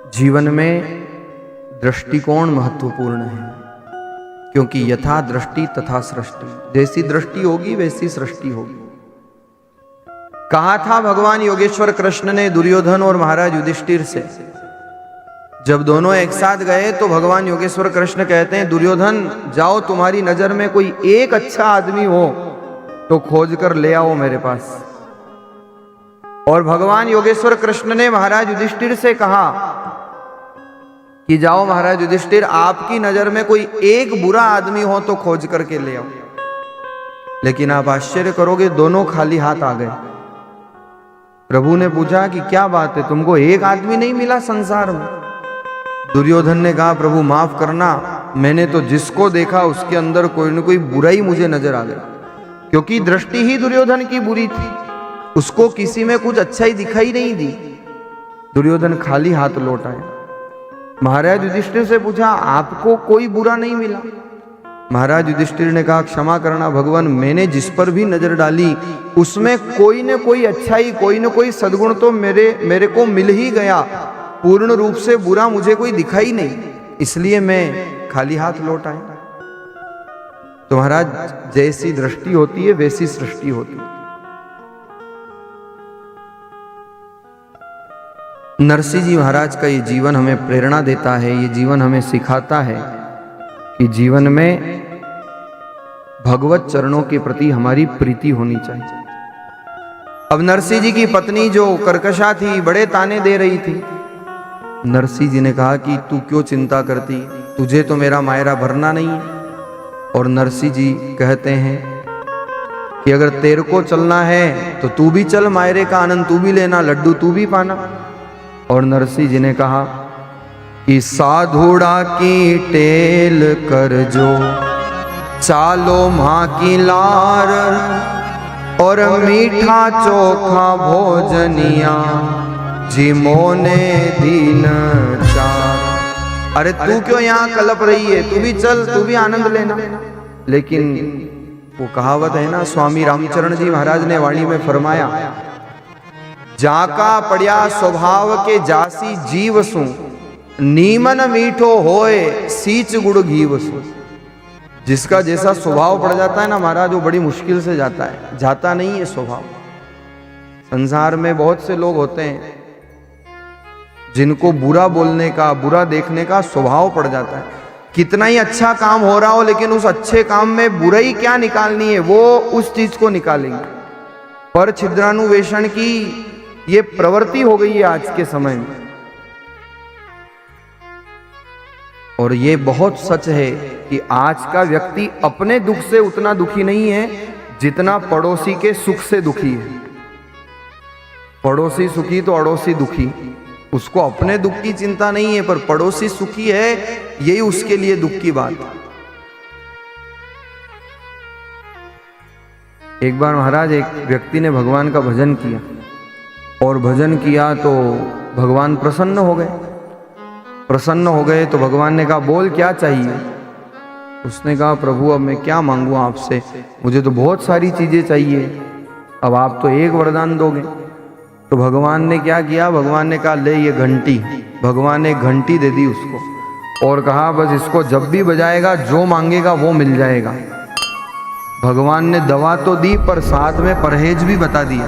जीवन में दृष्टिकोण महत्वपूर्ण है, क्योंकि यथा दृष्टि तथा सृष्टि, जैसी दृष्टि होगी वैसी सृष्टि होगी। कहा था भगवान योगेश्वर कृष्ण ने दुर्योधन और महाराज युधिष्ठिर से, जब दोनों एक साथ गए तो भगवान योगेश्वर कृष्ण कहते हैं, दुर्योधन जाओ, तुम्हारी नजर में कोई एक अच्छा आदमी हो तो खोज कर ले आओ मेरे पास। और भगवान योगेश्वर कृष्ण ने महाराज युधिष्ठिर से कहा कि जाओ महाराज युधिष्ठिर, आपकी नजर में कोई एक बुरा आदमी हो तो खोज करके ले आओ। लेकिन आप आश्चर्य करोगे, दोनों खाली हाथ आ गए। प्रभु ने पूछा कि क्या बात है, तुमको एक आदमी नहीं मिला संसार में? दुर्योधन ने कहा, प्रभु माफ करना, मैंने तो जिसको देखा उसके अंदर कोई न कोई बुराई मुझे नजर आ गई, क्योंकि दृष्टि ही दुर्योधन की बुरी थी, उसको किसी में कुछ अच्छाई दिखाई नहीं दी। दुर्योधन खाली हाथ लौट आए। महाराज युधिष्ठिर से पूछा, आपको कोई बुरा नहीं मिला? महाराज युधिष्ठिर ने कहा, क्षमा करना भगवान, मैंने जिस पर भी नजर डाली उसमें कोई न कोई अच्छाई, कोई न कोई सद्गुण तो मेरे को मिल ही गया, पूर्ण रूप से बुरा मुझे कोई दिखाई नहीं, इसलिए मैं खाली हाथ लौट आया। तो महाराज, जैसी दृष्टि होती है वैसी सृष्टि होती है। नरसिंह जी महाराज का ये जीवन हमें प्रेरणा देता है, ये जीवन हमें सिखाता है कि जीवन में भगवत चरणों के प्रति हमारी प्रीति होनी चाहिए। अब नरसिंह जी की पत्नी जो कर्कशा थी, बड़े ताने दे रही थी। नरसिंह जी ने कहा कि तू क्यों चिंता करती, तुझे तो मेरा मायरा भरना नहीं है। और नरसिंह जी कहते हैं कि अगर तेरे को चलना है तो तू भी चल, मायरे का आनंद तू भी लेना, लड्डू तू भी पाना। और नरसिंह जी ने कहा कि साधुड़ा की टेल कर जो चालो माँ की लार, और मीठा चोखा भोजनिया जिमोने दीन चार। अरे तू क्यों यहाँ कलप रही है, तू भी चल, तू भी आनंद लेना। लेकिन वो कहावत है ना, स्वामी रामचरण जी महाराज ने वाणी में फरमाया, जाका पड़िया स्वभाव के जासी जीव सु, नीमन मीठो होए सीच गुड़ घीव सु। जिसका जैसा स्वभाव पड़ जाता है ना महाराज, वो बड़ी मुश्किल से जाता है, जाता नहीं है स्वभाव। संसार में बहुत से लोग होते हैं जिनको बुरा बोलने का, बुरा देखने का स्वभाव पड़ जाता है। कितना ही अच्छा काम हो रहा हो, लेकिन उस अच्छे काम में बुराई क्या निकालनी है, वो उस चीज को निकालेंगे। पर छिद्रानुवेशन की ये प्रवृत्ति हो गई है आज के समय में। और ये बहुत सच है कि आज का व्यक्ति अपने दुख से उतना दुखी नहीं है जितना पड़ोसी के सुख से दुखी है। पड़ोसी सुखी तो अड़ोसी दुखी, उसको अपने दुख की चिंता नहीं है, पर पड़ोसी सुखी है, यही उसके लिए दुख की बात है। एक बार महाराज, एक व्यक्ति ने भगवान का भजन किया, और भजन किया तो भगवान प्रसन्न हो गए। प्रसन्न हो गए तो भगवान ने कहा, बोल क्या चाहिए? उसने कहा, प्रभु अब मैं क्या मांगू आपसे, मुझे तो बहुत सारी चीजें चाहिए, अब आप तो एक वरदान दोगे। तो भगवान ने क्या किया, भगवान ने कहा, ले ये घंटी। भगवान ने घंटी दे दी उसको और कहा, बस इसको जब भी बजाएगा जो मांगेगा वो मिल जाएगा। भगवान ने दवा तो दी, पर साथ में परहेज भी बता दिया।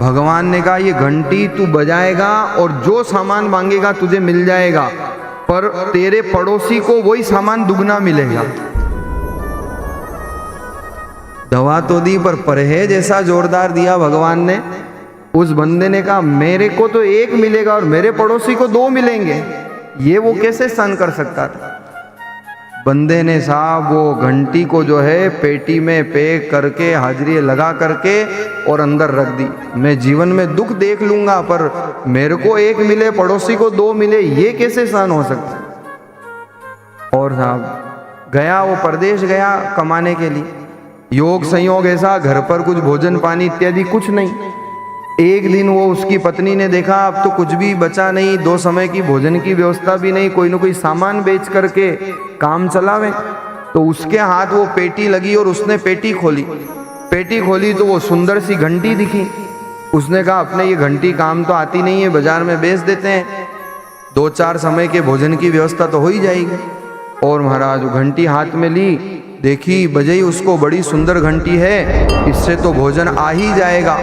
भगवान ने कहा, ये घंटी तू बजाएगा और जो सामान मांगेगा तुझे मिल जाएगा, पर तेरे पड़ोसी को वही सामान दुगना मिलेगा। दवा तो दी, पर परहेज ऐसा जोरदार दिया भगवान ने। उस बंदे ने कहा, मेरे को तो एक मिलेगा और मेरे पड़ोसी को दो मिलेंगे, ये वो कैसे सहन कर सकता था? बंदे ने साहब वो घंटी को जो है पेटी में पैक करके, हाजिरी लगा करके और अंदर रख दी। मैं जीवन में दुख देख लूंगा, पर मेरे को एक मिले, पड़ोसी को दो मिले, ये कैसे सहन हो सकता? और साहब गया, वो परदेश गया कमाने के लिए। योग संयोग ऐसा, घर पर कुछ भोजन पानी इत्यादि कुछ नहीं। एक दिन वो उसकी पत्नी ने देखा, अब तो कुछ भी बचा नहीं, 2 समय की भोजन की व्यवस्था भी नहीं, कोई न कोई सामान बेच करके काम चलावे। तो उसके हाथ वो पेटी लगी और उसने पेटी खोली। पेटी खोली तो वो सुंदर सी घंटी दिखी। उसने कहा, अपने ये घंटी काम तो आती नहीं है, बाजार में बेच देते हैं। 2-4 समय के भोजन की व्यवस्था तो हो ही जाएगी। और महाराज घंटी हाथ में ली, देखी बजई उसको, बड़ी सुंदर घंटी है, इससे तो भोजन आ ही जाएगा।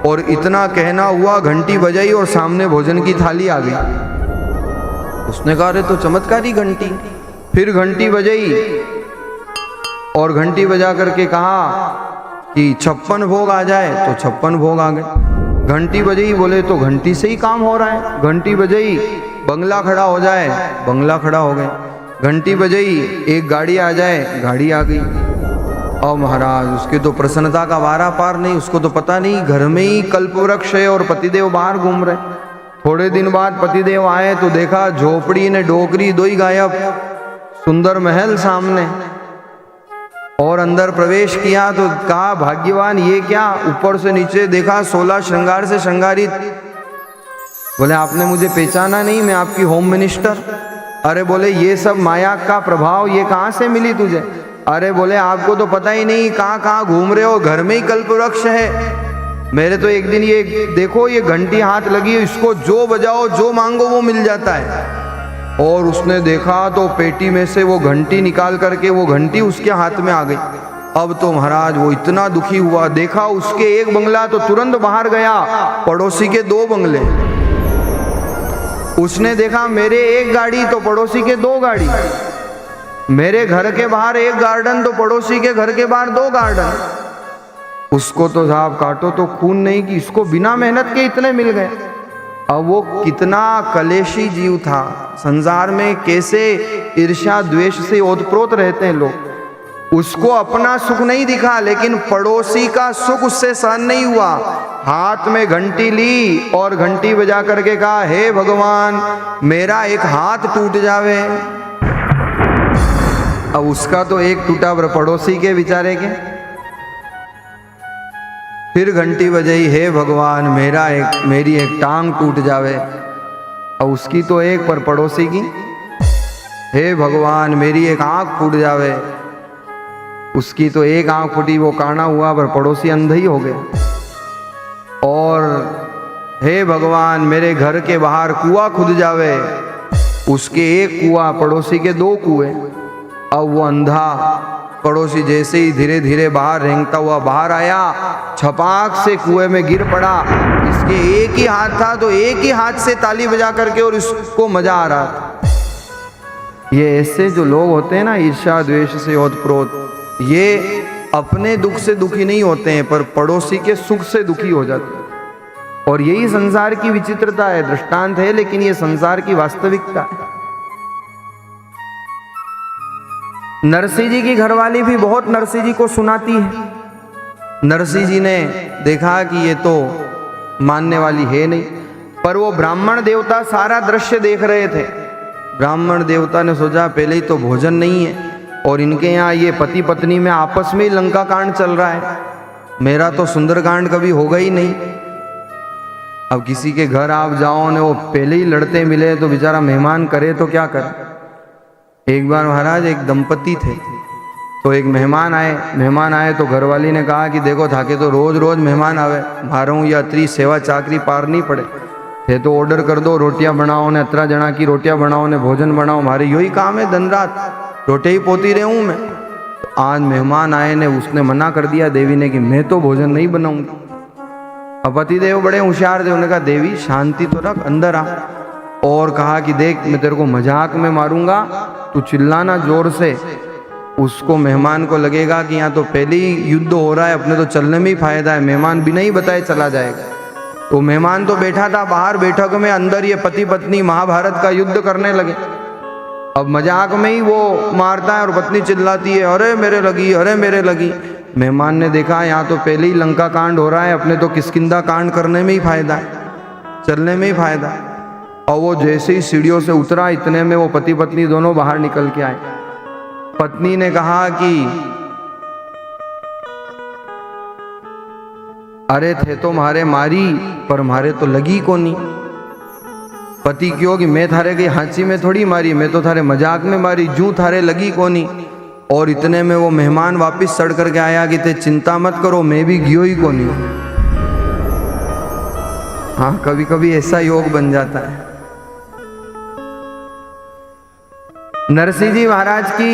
और इतना कहना हुआ, घंटी बजाई और सामने भोजन की थाली आ गई। उसने कहा अरे तो चमत्कारी घंटी। फिर घंटी बजाई और घंटी बजा करके कहा कि 56 भोग आ जाए, तो 56 भोग आ गए। घंटी बजाई, बोले तो घंटी से ही काम हो रहा है। घंटी बजाई, बंगला खड़ा हो जाए, बंगला खड़ा हो गए। घंटी बजाई, एक गाड़ी आ जाए, गाड़ी आ गई। और महाराज उसके तो प्रसन्नता का वारा पार नहीं। उसको तो पता नहीं घर में ही कल्पवृक्ष है और पतिदेव बाहर घूम रहे। थोड़े दिन बाद पतिदेव आए तो देखा झोपड़ी ने डोकरी दो ही गायब, सुंदर महल सामने। और अंदर प्रवेश किया तो कहा भाग्यवान ये क्या, ऊपर से नीचे देखा 16 श्रृंगार से श्रृंगारित। बोले आपने मुझे पहचाना नहीं, मैं आपकी होम मिनिस्टर। अरे बोले ये सब माया का प्रभाव, ये कहाँ से मिली तुझे? अरे बोले आपको तो पता ही नहीं कहाँ कहाँ घूम रहे हो, घर में ही कल्पवृक्ष है। मेरे तो एक दिन ये देखो, ये घंटी हाथ लगी है, इसको जो बजाओ जो मांगो वो मिल जाता है। और उसने देखा तो पेटी में से वो घंटी निकाल करके वो घंटी उसके हाथ में आ गई। अब तो महाराज वो इतना दुखी हुआ, देखा उसके एक बंगला तो तुरंत बाहर गया, पड़ोसी के 2 बंगले। उसने देखा मेरे एक गाड़ी तो पड़ोसी के 2 गाड़ी, मेरे घर के बाहर एक गार्डन तो पड़ोसी के घर के बाहर 2 गार्डन। उसको तो साहब काटो तो खून नहीं कि इसको बिना मेहनत के इतने मिल गए। अब वो कितना कलेशी जीव था, संसार में कैसे ईर्ष्या द्वेष से ओतप्रोत रहते हैं लोग। उसको अपना सुख नहीं दिखा, लेकिन पड़ोसी का सुख उससे सहन नहीं हुआ। हाथ में घंटी ली और घंटी बजा करके कहा हे भगवान मेरा एक हाथ टूट जावे। अब उसका तो एक टूटा, पड़ोसी के बेचारे के। फिर घंटी बजाई, हे भगवान मेरी एक टांग टूट जावे। अब उसकी तो एक, पर पड़ोसी की, हे भगवान मेरी एक आंख फूट जावे। उसकी तो एक आंख फूटी, वो काना हुआ, पर पड़ोसी अंधा ही हो गया। और हे भगवान मेरे घर के बाहर कुआं खुद जावे। उसके एक कुआं, पड़ोसी के 2 कुएं। अब वो अंधा पड़ोसी जैसे ही धीरे धीरे बाहर रेंगता हुआ बाहर आया, छपाक से कुएं में गिर पड़ा। इसके एक ही हाथ था तो एक ही हाथ से ताली बजा करके और इसको मजा आ रहा था। ये ऐसे जो लोग होते हैं ना ईर्ष्या द्वेष से ओतप्रोत, ये अपने दुख से दुखी नहीं होते हैं पर पड़ोसी के सुख से दुखी हो जाते हैं। और यही संसार की विचित्रता है, दृष्टांत है लेकिन ये संसार की वास्तविकता है। नरसिंह जी की घरवाली भी बहुत नरसिंह जी को सुनाती है। नरसिंह जी ने देखा कि ये तो मानने वाली है नहीं, पर वो ब्राह्मण देवता सारा दृश्य देख रहे थे। ब्राह्मण देवता ने सोचा पहले ही तो भोजन नहीं है और इनके यहाँ ये पति पत्नी में आपस में ही लंका कांड चल रहा है, मेरा तो सुंदरकांड कभी होगा ही नहीं। अब किसी के घर आप जाओ ने वो पहले ही लड़ते मिले तो बेचारा मेहमान करे तो क्या करे। एक बार महाराज एक दंपति थे तो एक मेहमान आए तो घरवाली ने कहा कि देखो थाके तो रोज रोज मेहमान आवे, मारूं या अतरी सेवा चाकरी पार नहीं पड़े थे तो ऑर्डर कर दो, रोटियां बनाओ ने 18 जना की रोटियां बनाओ ने भोजन बनाओ, हमारे यही काम है, दिन रात रोटियां ही पोती रहूं मैं। तो आज मेहमान आए ने उसने मना कर दिया देवी ने कि मैं तो भोजन नहीं बनाऊंगी। अब पतिदेव बड़े होशियार थे, उन्होंने कहा देवी शांति तो रख, अंदर आ। और कहा कि देख मैं तेरे को मजाक में मारूंगा, तू चिल्लाना जोर से। उसको मेहमान को लगेगा कि यहाँ तो पहले ही युद्ध हो रहा है, अपने तो चलने में ही फायदा है, मेहमान बिना ही बताए चला जाएगा। तो मेहमान तो बैठा था बाहर बैठक में, अंदर ये पति पत्नी महाभारत का युद्ध करने लगे। अब मजाक में ही वो मारता है और पत्नी चिल्लाती है अरे मेरे लगी, अरे मेरे लगी। मेहमान ने देखा यहाँ तो पहले ही लंका कांड हो रहा है, अपने तो किष्किंधा कांड करने में ही फायदा है, चलने में ही फायदा है। और वो जैसे ही सीढ़ियों से उतरा इतने में वो पति पत्नी दोनों बाहर निकल के आए। पत्नी ने कहा कि अरे थे तो मारे मारी पर मारे तो लगी को नहीं। पति क्यों कि मैं थारे की हांची में थोड़ी मारी, मैं तो थारे मजाक में मारी, जू थारे लगी को नहीं। और इतने में वो मेहमान वापस सड़ करके आया कि ते चिंता मत करो मैं भी गियो ही को नहीं। हाँ कभी कभी ऐसा योग बन जाता है। नरसिंह जी महाराज की